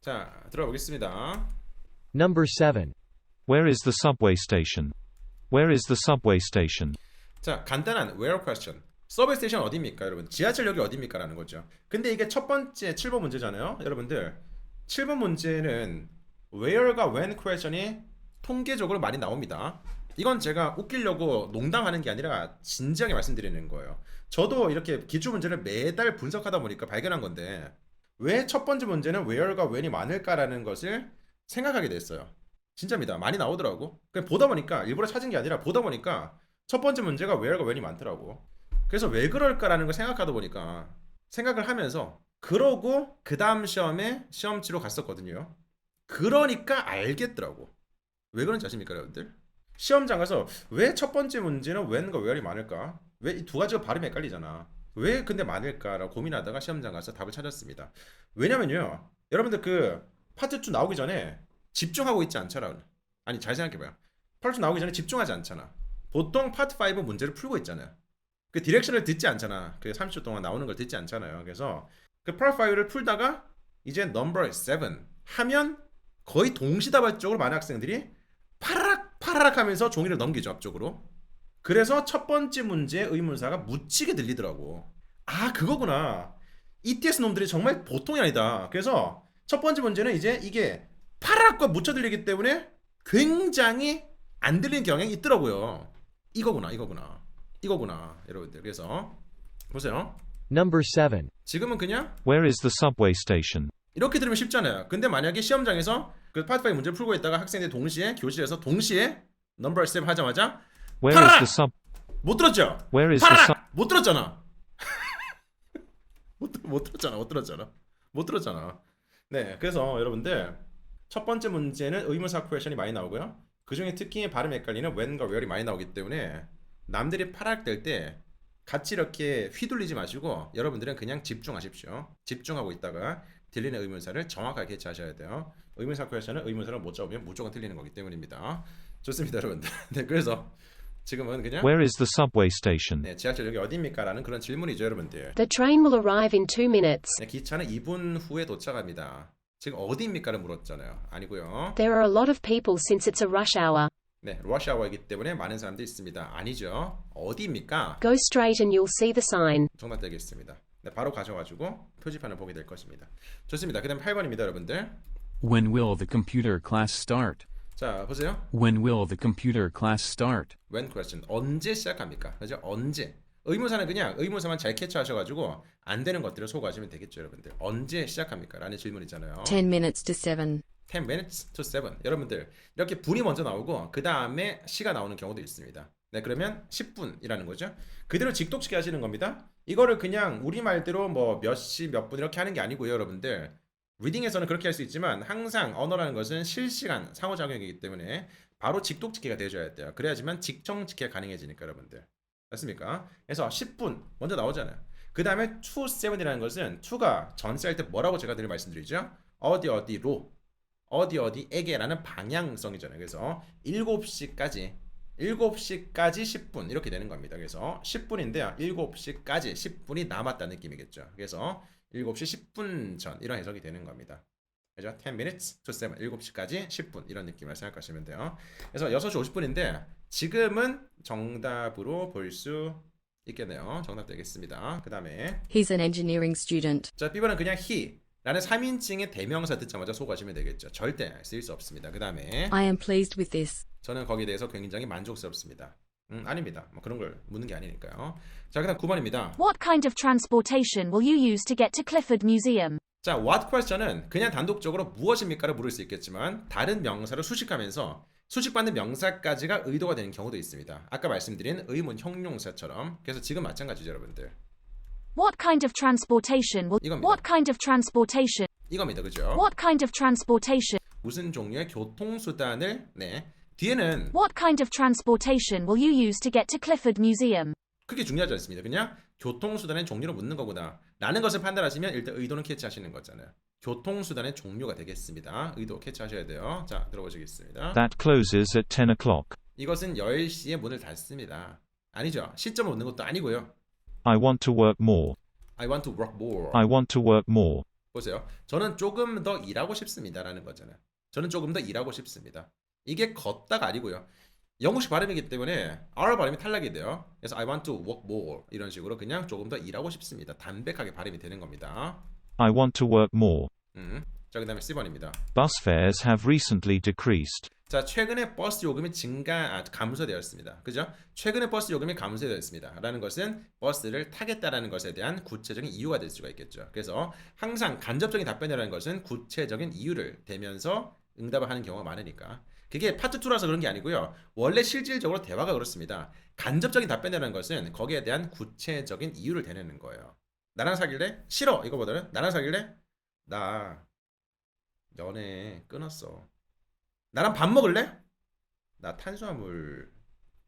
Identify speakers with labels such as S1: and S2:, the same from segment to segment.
S1: 자, 들어보겠습니다.
S2: Number 7.
S3: Where is the subway station? Where is the subway station?
S1: 자, 간단한 where question. 서브 스테이션 어디입니까, 여러분? 지하철역이 어디입니까? 라는 거죠. 근데 이게 첫 번째 7번 문제잖아요. 여러분들, 7번 문제는 where가 when question이 통계적으로 많이 나옵니다. 이건 제가 웃기려고 농담하는 게 아니라 진지하게 말씀드리는 거예요. 저도 이렇게 기출 문제를 매달 분석하다 보니까 발견한 건데, 왜 첫 번째 문제는 where가 when이 많을까라는 것을 생각하게 됐어요. 진짜입니다. 많이 나오더라고. 그냥 보다 보니까, 일부러 찾은 게 아니라 보다 보니까 첫 번째 문제가 where가 when이 많더라고. 그래서 왜 그럴까라는 걸 생각하다 보니까, 생각을 하면서 그러고 그 다음 시험에 시험치로 갔었거든요. 그러니까 알겠더라고. 왜 그런지 아십니까, 여러분들? 시험장 가서 왜 첫 번째 문제는 when과 where이 많을까? 왜 이 두 가지가 발음이 헷갈리잖아. 왜 근데 많을까라고 고민하다가 시험장 가서 답을 찾았습니다. 왜냐면요, 여러분들 그 파트 2 나오기 전에 집중하고 있지 않잖아. 아니, 잘 생각해봐요. 파트 2 나오기 전에 집중하지 않잖아. 보통 파트 5 문제를 풀고 있잖아요. 그 디렉션을 듣지 않잖아. 그 30초 동안 나오는 걸 듣지 않잖아요. 그래서 그 파트 5를 풀다가 이제 넘버 7 하면 거의 동시다발적으로 많은 학생들이 파라락 파라락 하면서 종이를 넘기죠, 앞쪽으로. 그래서 첫 번째 문제의 의문사가 묻히게 들리더라고. 아, 그거구나. ETS 놈들이 정말 보통이 아니다. 그래서 첫 번째 문제는 이제 이게 파라락과 묻혀 들리기 때문에 굉장히 안 들리는 경향이 있더라고요. 이거구나, 여러분들. 그래서 보세요.
S2: Number 7.
S1: 지금은 그냥
S3: Where is the subway station?
S1: 이렇게 들으면 쉽잖아요. 근데 만약에 시험장에서 그 파트 5 문제를 풀고 있다가 학생들이 동시에 교실에서 동시에 넘버 7 하자마자
S3: Where is the sub?
S1: 못 들었죠?
S3: Where is the sub?
S1: 못 들었잖아. 못 들었잖아. 네, 그래서 여러분들 첫 번째 문제는 의문사 퀘션이 많이 나오고요. 그 중에 특히 발음이 헷갈리는 when과 where이 많이 나오기 때문에 남들이 파락될 때 같이 이렇게 휘둘리지 마시고 여러분들은 그냥 집중하십시오. 집중하고 있다가 들리는 의문사를 정확하게 캐치하셔야 돼요. 의문사 퀘션은 의문사를 못 잡으면 무조건 틀리는 거기 때문입니다. 좋습니다, 여러분들. 네, 그래서 지금은 그냥
S3: Where is the subway station?
S1: 네, 지하철역이 어디입니까? 라는 그런 질문이죠, 여러분들.
S4: The train will arrive in 2 minutes.
S1: 네, 기차는 2분 후에 도착합니다. 지금 어디입니까를 물었잖아요. 아니고요.
S4: There are a lot of people since it's a rush hour.
S1: 네, 러시아워이기 때문에 많은 사람들이 있습니다. 아니죠. 어디입니까?
S4: Go straight and you'll see the sign.
S1: 정답 되겠습니다. 네, 바로 가셔가지고 표지판을 보게 될 것입니다. 좋습니다. 그 다음 8번입니다, 여러분들.
S5: When will the computer class start?
S1: 자, 보세요.
S5: When will the computer class start?
S1: When question. 언제 시작합니까? 그죠? 언제. 의문사는 그냥 의문사만 잘 캐치하셔가지고 안 되는 것들을 소거하시면 되겠죠, 여러분들. 언제 시작합니까? 라는 질문이잖아요.
S6: 10 minutes to 7.
S1: 10 minutes to 7. 여러분들, 이렇게 분이 먼저 나오고 그 다음에 시가 나오는 경우도 있습니다. 네, 그러면 10분이라는 거죠. 그대로 직독치기 하시는 겁니다. 이거를 그냥 우리말대로 뭐 몇 시 몇 분 이렇게 하는 게 아니고요, 여러분들. 리딩에서는 그렇게 할 수 있지만 항상 언어라는 것은 실시간 상호작용이기 때문에 바로 직독치기가 되어줘야 돼요. 그래야지만 직정치기가 가능해지니까, 여러분들. 맞습니까? 그래서 10분 먼저 나오잖아요. 그 다음에 to 7이라는 것은 to가 전치할 때 뭐라고 제가 늘 말씀드리죠? 어디로 어디에게라는 방향성이잖아요. 그래서 7시까지 10분 이렇게 되는 겁니다. 그래서 10분인데요. 7시까지 10분이 남았다는 느낌이겠죠. 그래서 7시 10분 전 이런 해석이 되는 겁니다. 그죠? 10 minutes to 7. 7시까지 10분 이런 느낌을 생각하시면 돼요. 그래서 6시 50분인데 지금은 정답으로 볼 수 있겠네요. 정답 되겠습니다. 그 다음에
S6: He's an engineering student.
S1: 자, B번은 그냥 he 라는 3인칭의 대명사 듣자마자 소거하시면 되겠죠. 절대 쓰일 수 없습니다. 그 다음에
S6: I am pleased with this.
S1: 저는 거기에 대해서 굉장히 만족스럽습니다. 아닙니다. 뭐 그런 걸 묻는 게 아니니까요. 자, 그 다음 9번입니다.
S7: What kind of transportation will you use to get to Clifford Museum?
S1: 자, what question은 그냥 단독적으로 무엇입니까를 물을 수 있겠지만 다른 명사를 수식하면서 수식받는 명사까지가 의도가 되는 경우도 있습니다. 아까 말씀드린 의문 형용사처럼. 그래서 지금 마찬가지죠, 여러분들.
S7: What kind of transportation will
S1: 이겁니다.
S7: What kind of transportation?
S1: 이겁니다. 그죠?
S7: What kind of transportation?
S1: 무슨 종류의 교통수단을 네. 뒤에는
S7: What kind of transportation will you use to get to Clifford Museum?
S1: 크게 중요하지 않습니다. 그냥 교통수단의 종류를 묻는 거구나 라는 것을 판단하시면 일단 의도는 캐치하시는 거잖아요. 교통수단의 종류가 되겠습니다. 의도 캐치하셔야 돼요. 자, 들어보시겠습니다.
S3: That closes at 10 o'clock.
S1: 이것은 10시에 문을 닫습니다. 아니죠. 시점을 묻는 것도 아니고요.
S3: I want to work more.
S1: I want to work more.
S3: I want to work more.
S1: 보세요. 저는 조금 더 일하고 싶습니다라는 거잖아요. 저는 조금 더 일하고 싶습니다. 이게 걷다가 아니고요. 영국식 발음이기 때문에 R 발음이 탈락이 돼요. 그래서 I want to work more 이런 식으로 그냥 조금 더 일하고 싶습니다. 담백하게 발음이 되는 겁니다.
S3: I want to work more.
S1: 자, 그다음에 C번입니다.
S3: Bus fares have recently decreased.
S1: 자, 최근에 버스 요금이 감소되었습니다. 그죠? 최근에 버스 요금이 감소되었습니다. 라는 것은 버스를 타겠다라는 것에 대한 구체적인 이유가 될 수가 있겠죠. 그래서 항상 간접적인 답변이라는 것은 구체적인 이유를 대면서 응답을 하는 경우가 많으니까. 그게 파트 2라서 그런 게 아니고요. 원래 실질적으로 대화가 그렇습니다. 간접적인 답변이라는 것은 거기에 대한 구체적인 이유를 대내는 거예요. 나랑 사귈래? 싫어. 이거보다는 나랑 사귈래? 나 연애 끊었어. 나랑 밥 먹을래? 나 탄수화물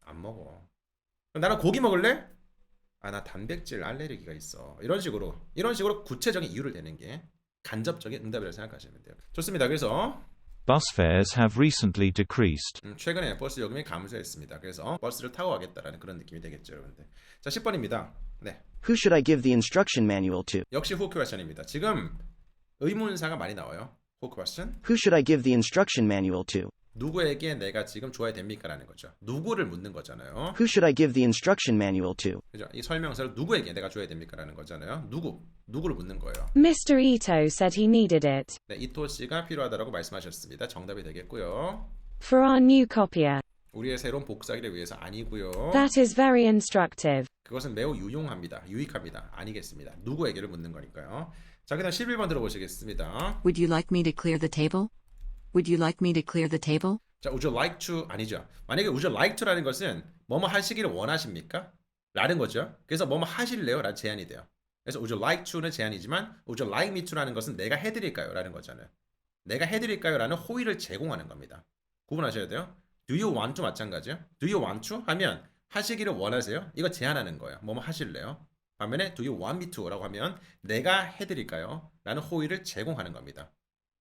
S1: 안 먹어. 그럼 나랑 고기 먹을래? 아, 나 단백질 알레르기가 있어. 이런 식으로 구체적인 이유를 대는 게 간접적인 응답이라고 생각하시면 돼요. 좋습니다. 그래서
S3: Bus fares have recently decreased.
S1: 최근에 버스 요금이 감소했습니다. 그래서 버스를 타고 가겠다라는 그런 느낌이 되겠죠, 여러분들. 자, 10번입니다. 네.
S8: Who should I give the instruction manual to?
S1: 역시 who question입니다. 지금 의문사가 많이 나와요. who question?
S8: Who should I give the instruction manual to?
S1: 누구에게 내가 지금 줘야 됩니까? 라는 거죠. 누구를 묻는 거잖아요.
S8: Who should I give the instruction manual to?
S1: 그죠? 이 설명서를 누구에게 내가 줘야 됩니까? 라는 거잖아요. 누구를 묻는 거예요.
S9: Mr. Ito said he needed it.
S1: 네, 이토 씨가 필요하다라고 말씀하셨습니다. 정답이 되겠고요.
S9: For our new copier.
S1: 우리의 새로운 복사기를 위해서 아니고요.
S9: That is very instructive.
S1: 그것은 매우 유용합니다. 유익합니다. 아니겠습니다. 누구에게를 묻는 거니까요. 자, 그다음 11번 들어보시겠습니다.
S6: Would you like me to clear the table? Would you like me to clear the table?
S1: 자, would you like to 아니죠. 만약에 would you like to라는 것은 뭐뭐 하시기를 원하십니까? 라는 거죠. 그래서 뭐뭐 하실래요? 라는 제안이 돼요. 그래서 would you like to는 제안이지만 would you like me to라는 것은 내가 해드릴까요? 라는 거잖아요. 내가 해드릴까요? 라는 호의를 제공하는 겁니다. 구분하셔야 돼요. Do you want to 마찬가지요. Do you want to 하면 하시기를 원하세요? 이거 제안하는 거예요. 뭐뭐 하실래요? 반면에 do you want me to 라고 하면 내가 해드릴까요? 라는 호의를 제공하는 겁니다.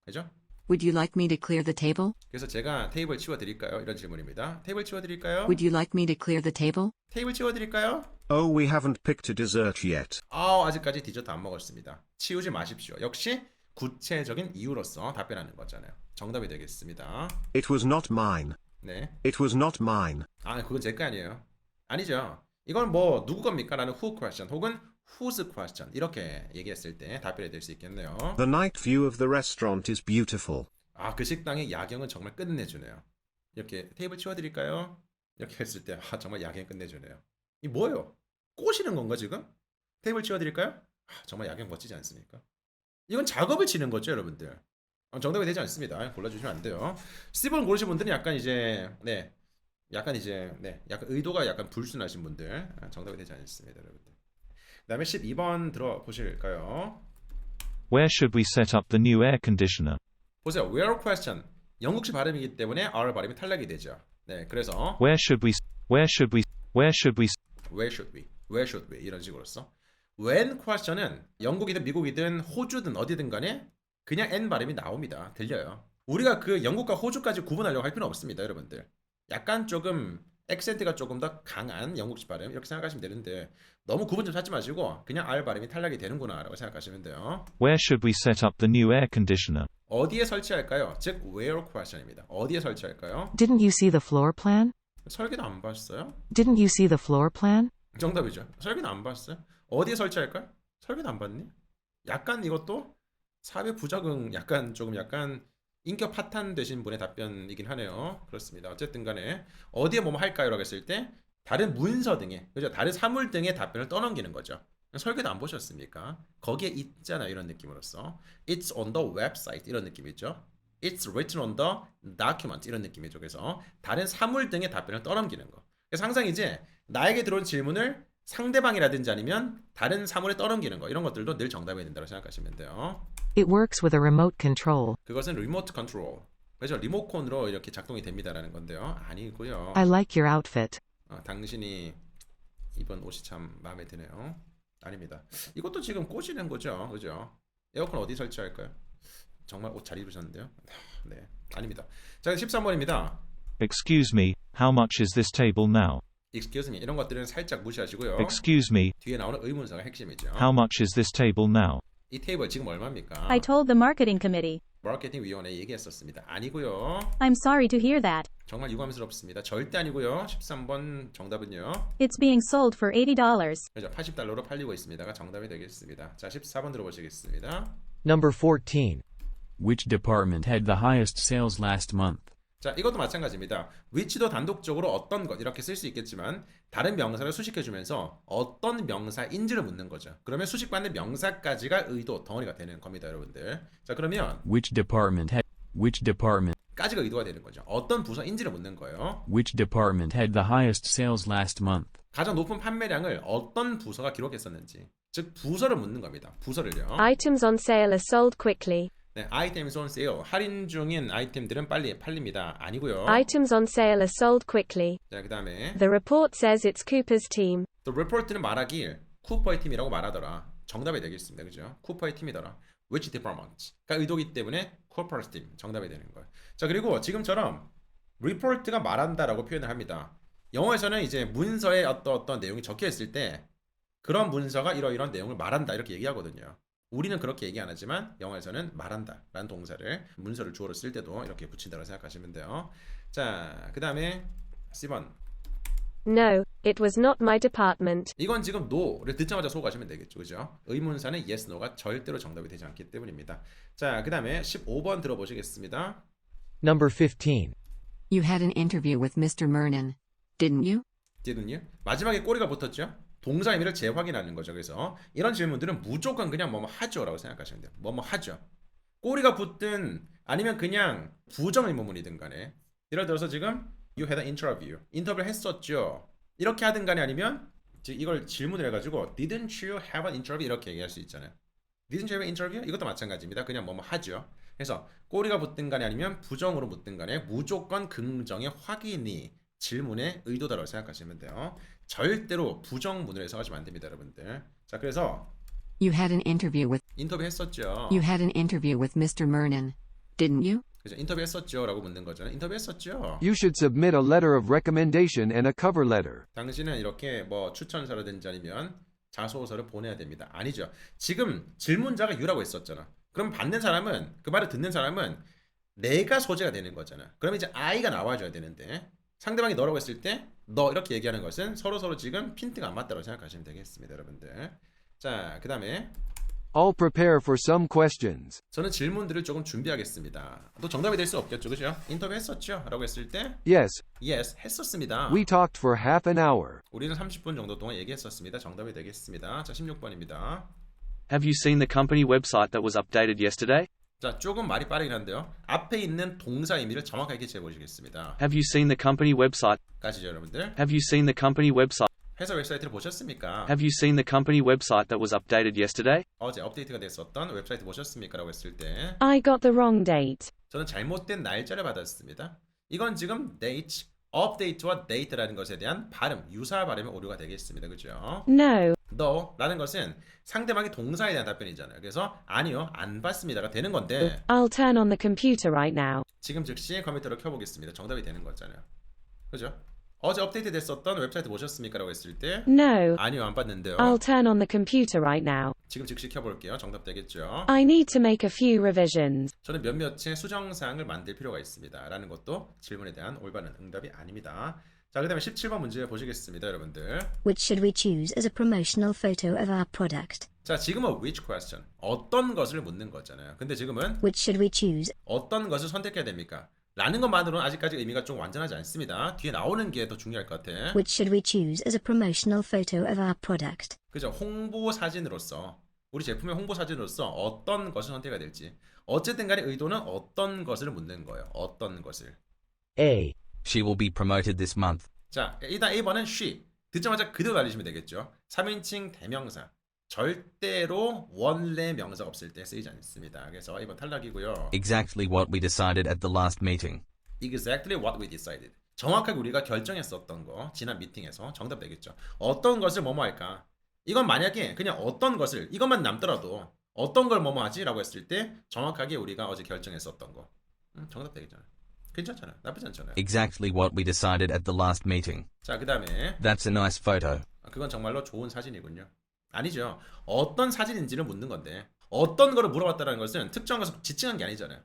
S1: 그죠?
S6: Would you like me to clear the table?
S1: 그래서 제가 테이블 치워드릴까요? 이런 질문입니다. 테이블 치워드릴까요?
S6: Would you like me to clear the table?
S1: 테이블 치워드릴까요?
S10: Oh, we haven't picked a dessert yet.
S1: 아직까지 디저트 안 먹었습니다. 치우지 마십시오. 역시 구체적인 이유로서 답변하는 거잖아요. 정답이 되겠습니다.
S10: It was not mine.
S1: 네.
S10: It was not mine.
S1: 그건 제 거 아니에요. 아니죠. 이건 뭐 누구 겁니까? 라는 who question 혹은 whose question 이렇게 얘기했을 때 답변이 될 수 있겠네요.
S10: The night view of the restaurant is beautiful.
S1: 그 식당의 야경은 정말 끝내주네요. 이렇게 테이블 치워드릴까요? 이렇게 했을 때 정말 야경 끝내주네요. 이 뭐예요? 꼬시는 건가 지금? 테이블 치워드릴까요? 정말 야경 멋지지 않습니까? 이건 작업을 치는 거죠, 여러분들. 정답이 되지 않습니다. 골라주시면 안 돼요. C번 고르신 분들은 약간 의도가 약간 불순하신 분들 정답이 되지 않습니다, 여러분들. 그다음에 12번 들어보실까요?
S3: Where should we set up the new air conditioner?
S1: 보세요. Where question 영국식 발음이기 때문에 R 발음이 탈락이 되죠. 네, 그래서
S3: Where should we
S1: 이런 식으로서 when question은 영국이든 미국이든 호주든 어디든 간에 그냥 N 발음이 나옵니다. 들려요. 우리가 그 영국과 호주까지 구분하려고 할 필요는 없습니다, 여러분들. 약간 조금 액센트가 조금 더 강한 영국식 발음 이렇게 생각하시면 되는데 너무 구분 좀 찾지 마시고 그냥 R 발음이 탈락이 되는구나 라고 생각하시면 돼요.
S3: Where should we set up the new air conditioner?
S1: 어디에 설치할까요? 즉 where question입니다. 어디에 설치할까요?
S11: Didn't you see the floor plan?
S1: 설계도 안 봤어요?
S11: Didn't you see the floor plan?
S1: 정답이죠. 설계도 안 봤어요? 어디에 설치할까요? 설계도 안 봤니? 약간 이것도 사회 부적응 약간 인격 파탄되신 분의 답변이긴 하네요. 그렇습니다. 어쨌든 간에 어디에 뭐뭐 할까요? 라고 했을 때 다른 문서 등에 그죠? 다른 사물 등의 답변을 떠넘기는 거죠. 설계도 안 보셨습니까? 거기에 있잖아요. 이런 느낌으로서 It's on the website 이런 느낌이죠. It's written on the document 이런 느낌이죠. 그래서 다른 사물 등의 답변을 떠넘기는 거. 그래서 항상 이제 나에게 들어온 질문을 상대방이라든지 아니면 다른 사물에 떠넘기는 거 이런 것들도 늘 정답이 된다고 생각하시면 돼요.
S11: It works with a remote control.
S1: 그것은 리모트 컨트롤. 그래서 리모컨으로 이렇게 작동이 됩니다라는 건데요. 아니고요.
S11: I like your outfit.
S1: 당신이 입은 옷이 참 마음에 드네요. 아닙니다. 이것도 지금 꼬시는 거죠. 그죠? 에어컨 어디 설치할까요? 정말 옷 잘 입으셨는데요. 네, 아닙니다. 자, 13번입니다.
S3: Excuse me, how much is this table now?
S1: Excuse me. 이런 것들은 살짝 무시하시고요.
S3: Excuse me,
S1: 뒤에 나오는 의문사가 핵심이죠.
S3: how much is this table now?
S1: 이 테이블 지금 얼마입니까?
S7: I told the marketing committee.
S1: 마케팅 위원회 얘기했었습니다. 아니고요.
S7: I'm sorry to hear that.
S1: 정말 유감스럽습니다. 절대 아니고요. 13번 정답은요.
S7: It's being sold for $80.
S1: 그죠? $80로 팔리고 있습니다가 정답이 되겠습니다. 자, 14번 들어보시겠습니다.
S2: Number 14.
S5: Which department had the highest sales last month?
S1: 자, 이것도 마찬가지입니다. which도 단독적으로 어떤 것 이렇게 쓸 수 있겠지만 다른 명사를 수식해주면서 어떤 명사인지를 묻는 거죠. 그러면 수식받는 명사까지가 의도 덩어리가 되는 겁니다, 여러분들. 자, 그러면
S5: Which department
S1: 까지가 의도가 되는 거죠. 어떤 부서인지를 묻는 거예요.
S5: Which department had the highest sales last month?
S1: 가장 높은 판매량을 어떤 부서가 기록했었는지, 즉 부서를 묻는 겁니다. 부서를요.
S4: Items on sale are sold quickly.
S1: 네, items on sale, 할인 중인 아이템들은 빨리 팔립니다. 아니고요.
S4: Items on sale are sold quickly.
S1: 자, 그 다음에
S4: The report says it's Cooper's team.
S1: The report는 말하길 쿠퍼의 팀이라고 말하더라. 정답이 되겠습니다. 그죠? 쿠퍼의 팀이더라. Which department?가 의도기 때문에 Cooper's team 정답이 되는 거예요. 자, 그리고 지금처럼 report가 말한다라고 표현을 합니다. 영어에서는 이제 문서에 어떤 내용이 적혀 있을 때 그런 문서가 이러이러한 내용을 말한다 이렇게 얘기하거든요. 우리는 그렇게 얘기 안 하지만 영어에서는 말한다 라는 동사를 문서를 주어로 쓸 때도 이렇게 붙인다고 생각하시면 돼요. 자, 그 다음에 10번.
S4: No, it was not my department.
S1: 이건 지금 no를 듣자마자 소거하시면 되겠죠. 그죠? 의문사는 yes, no가 절대로 정답이 되지 않기 때문입니다. 자, 그 다음에 15번 들어보시겠습니다.
S2: Number 15.
S6: You had an interview with Mr. Mernon, didn't you?
S1: didn't 마지막에 꼬리가 붙었죠? 동사 의미를 재확인하는 거죠. 그래서 이런 질문들은 무조건 그냥 뭐뭐 하죠 라고 생각하시면 돼요. 뭐뭐 하죠. 꼬리가 붙든 아니면 그냥 부정 의문문이든 간에 예를 들어서 지금 You had an interview. 인터뷰를 했었죠. 이렇게 하든 간에 아니면 이걸 질문을 해가지고 Didn't you have an interview? 이렇게 얘기할 수 있잖아요. Didn't you have an interview? 이것도 마찬가지입니다. 그냥 뭐뭐 하죠. 그래서 꼬리가 붙든 간에 아니면 부정으로 붙든 간에 무조건 긍정의 확인이 질문의 의도다라고 생각하시면 돼요. 절대로 부정문을 해석하시면 안 됩니다, 여러분들. 자, 그래서
S6: You had an interview with
S1: 인터뷰 했었죠.
S6: You had an interview with Mr. Mernon, didn't you?
S1: 그죠? 인터뷰 했었죠 라고 묻는 거죠. 인터뷰 했었죠.
S12: You should submit a letter of recommendation and a cover letter.
S1: 당신은 이렇게 뭐 추천서라든지 아니면 자소서를 보내야 됩니다. 아니죠. 지금 질문자가 you라고 했었잖아. 그럼 받는 사람은 그 말을 듣는 사람은 내가 소재가 되는 거잖아. 그럼 이제 I가 나와줘야 되는데 상대방이 너라고 했을 때 너 이렇게 얘기하는 것은 서로 지금 핀트가 안 맞다고 생각하시면 되겠습니다, 여러분들. 자, 그 다음에
S12: I'll prepare for some questions.
S1: 저는 질문들을 조금 준비하겠습니다. 또 정답이 될 수 없겠죠, 그죠? 인터뷰 했었죠? 라고 했을 때
S12: Yes,
S1: Yes, 했었습니다.
S12: we talked for half an hour.
S1: 우리는 30분 정도 동안 얘기했었습니다. 정답이 되겠습니다. 자, 16번입니다.
S13: Have you seen the company website that was updated yesterday?
S1: 자, 조금 말이 빠르긴 한데요. 앞에 있는 동사 의미를 정확하게 재보시겠습니다.
S13: Have you seen the company website?
S1: 까지죠, 여러분들.
S13: Have you seen the company website?
S1: 회사 웹사이트를 보셨습니까?
S13: Have you seen the company website that was updated yesterday?
S1: 어제 업데이트가 됐었던 웹사이트 보셨습니까? 라고 했을 때
S9: I got the wrong date.
S1: 저는 잘못된 날짜를 받았습니다. 이건 지금 date, update와 date라는 것에 대한 발음, 유사 발음의 오류가 되겠습니다. 그죠?
S9: No.
S1: 너라는 것은 상대방이 동사에 대한 답변이잖아요. 그래서 아니요, 안 받습니다가 되는 건데
S9: I'll turn on the computer right now.
S1: 지금 즉시 컴퓨터를 켜보겠습니다. 정답이 되는 거잖아요. 그죠? 어제 업데이트 됐었던 웹사이트 보셨습니까? 라고 했을 때
S9: No.
S1: 아니요, 안 봤는데요.
S9: I'll turn on the computer right now.
S1: 지금 즉시 켜볼게요. 정답 되겠죠?
S9: I need to make a few revisions.
S1: 저는 몇몇의 수정사항을 만들 필요가 있습니다. 라는 것도 질문에 대한 올바른 응답이 아닙니다. 자, 그 다음에 17번 문제 보시겠습니다, 여러분들.
S14: Which should we choose as a promotional photo of our product?
S1: 자, 지금은 which question, 어떤 것을 묻는 거잖아요. 근데 지금은
S14: Which should we choose?
S1: 어떤 것을 선택해야 됩니까? 라는 것만으로는 아직까지 의미가 좀 완전하지 않습니다. 뒤에 나오는 게 더 중요할 것 같아.
S14: Which should we choose as a promotional photo of our product?
S1: 그죠? 홍보 사진으로서, 우리 제품의 홍보 사진으로서 어떤 것을 선택해야 될지. 어쨌든 간에 의도는 어떤 것을 묻는 거예요. 어떤 것을.
S2: A.
S15: She will be promoted this month.
S1: 자, 일단 1번은 she. 듣자마자 그대로 날리시면 되겠죠. 3인칭 대명사. 절대로 원래 명사가 없을 때 쓰이지 않습니다. 그래서 1번 탈락이고요.
S15: Exactly what we decided at the last meeting.
S1: Exactly what we decided. 정확하게 우리가 결정했었던 거, 지난 미팅에서 정답 되겠죠. 어떤 것을 뭐뭐 할까? 이건 만약에 그냥 어떤 것을, 이것만 남더라도 어떤 걸 뭐뭐 하지? 라고 했을 때 정확하게 우리가 어제 결정했었던 거. 정답 되겠잖아요. 괜찮잖아요. 나쁘지 않잖아요.
S15: Exactly what we decided at the last meeting.
S1: 자, 그 다음에
S15: That's a nice photo.
S1: 그건 정말로 좋은 사진이군요. 아니죠. 어떤 사진인지를 묻는 건데 어떤 거를 물어봤다는 것은 특정한 것을 지칭한 게 아니잖아요.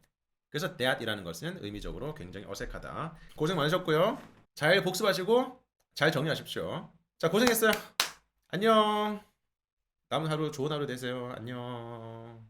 S1: 그래서 that이라는 것은 의미적으로 굉장히 어색하다. 고생 많으셨고요. 잘 복습하시고 잘 정리하십시오. 자, 고생했어요. 안녕. 남은 하루 좋은 하루 되세요. 안녕.